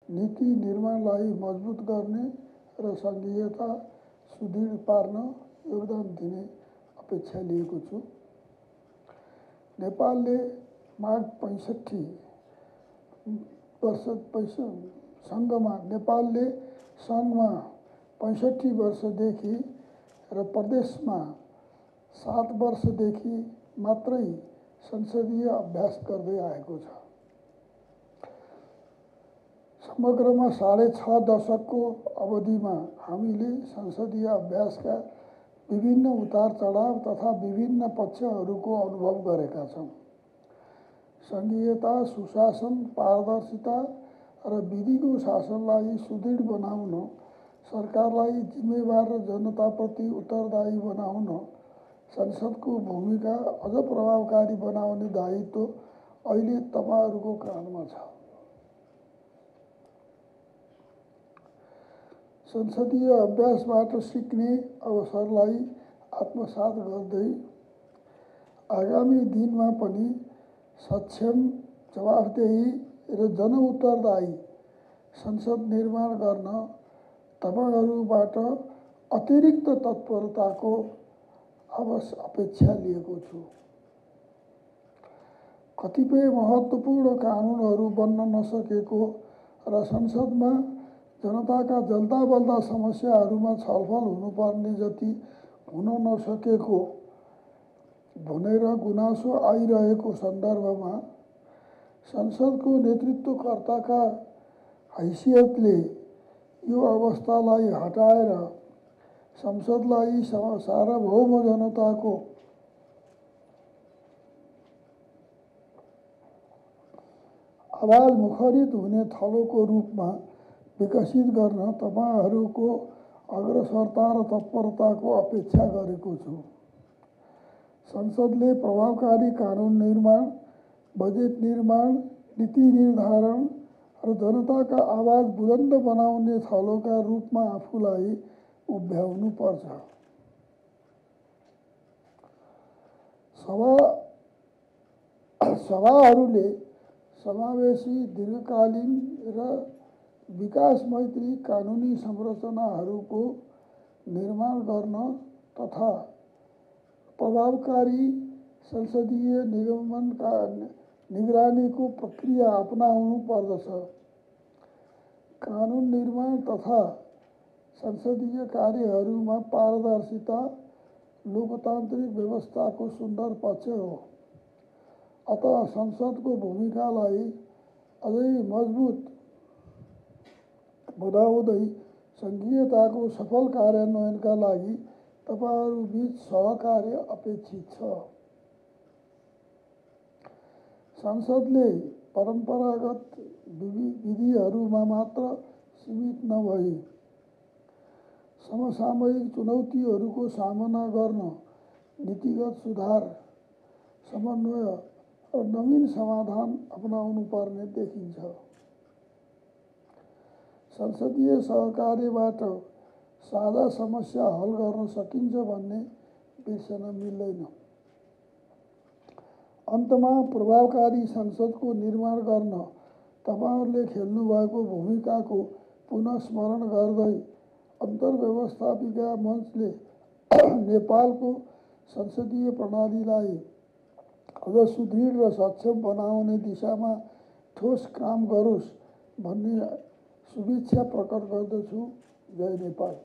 नीति निर्माणलाई मजबुत गर्ने र सङ्घीयता सुदृढ पार्न योगदान दिने अपेक्षा लिएको छु। नेपालले माघ ६५ नेपालले सङ्घमा ६५ वर्षदेखि र प्रदेशमा 7 वर्षदेखि मात्रै संसदीय अभ्यास गर्दै आएको छ। समग्रमा 6.5 दशकको अवधिमा हामीले संसदीय अभ्यासका विभिन्न उतार चढाव तथा विभिन्न पक्षहरूको अनुभव गरेका छौँ। सङ्घीयता, सुशासन, पारदर्शिता र विधिको शासनलाई सुदृढ बनाउन, सरकारलाई जिम्मेवार र जनताप्रति उत्तरदायी बनाउन संसदको भूमिका अझ प्रभावकारी बनाउने दायित्व अहिले तपाईहरूको काँधमा छ। संसदीय अभ्यासबाट सिक्ने अवसरलाई आत्मसात गर्दै आगामी दिनमा पनि सक्षम, जवाफदेही र जनउत्तरदायी संसद निर्माण गर्न तपाईहरूबाट अतिरिक्त तत्परताको अपेक्षा लिएको छु। कतिपय महत्त्वपूर्ण कानुनहरू बन्न नसकेको र संसदमा जनताका जल्दाबल्दा समस्याहरूमा छलफल हुनुपर्ने जति हुन नसकेको भनेर गुनासो आइरहेको सन्दर्भमा संसदको नेतृत्वकर्ताका हैसियतले यो अवस्थालाई हटाएर संसदलाई सार्वभौम जनताको आवाज मुखरित हुने थलोको रूपमा विकसित गर्न तपाईहरूको अग्रसरता र तत्परताको अपेक्षा गरेको छु। संसदले प्रभावकारी कानुन निर्माण, बजेट निर्माण, नीति निर्धारण र जनताका आवाज बुलन्द बनाउने थलोका रूपमा आफूलाई उभ्याउनु पर्छ। सभाहरूले समावेशी, दीर्घकालीन र विकास मैत्री कानुनी संरचनाहरूको निर्माण गर्न तथा प्रभावकारी संसदीय निगरानीको प्रक्रिया अपनाउनु पर्दछ। कानुन निर्माण तथा संसदीय कार्यहरूमा पारदर्शिता लोकतान्त्रिक व्यवस्थाको सुन्दर पक्ष हो। अतः संसदको भूमिकालाई अझै मजबुत बनाउँदै सङ्घीयताको सफल कार्यान्वयनका लागि तपाईहरूबीच सहकार्य अपेक्षित छ। संसदले परम्परागत विधिहरूमा मात्र सीमित नभई समसामयिक चुनौतीहरूको सामना गर्न नीतिगत सुधार, समन्वय र नवीन समाधान अपनाउनु पर्ने देखिन्छ। संसदीय सहकार्यबाट साझा समस्या हल गर्न सकिन्छ भन्ने बिर्सन मिल्दैन। अन्तमा प्रभावकारी संसदको निर्माण गर्न तपाईहरूले खेल्नुभएको भूमिकाको पुनः स्मरण गर्दै अन्तर्व्यवस्थापिका मञ्चले नेपालको संसदीय प्रणालीलाई अझ सुदृढ र सक्षम बनाउने दिशामा ठोस काम गरोस् भन्ने शुभेच्छा प्रकट गर्दछु। जय नेपाल।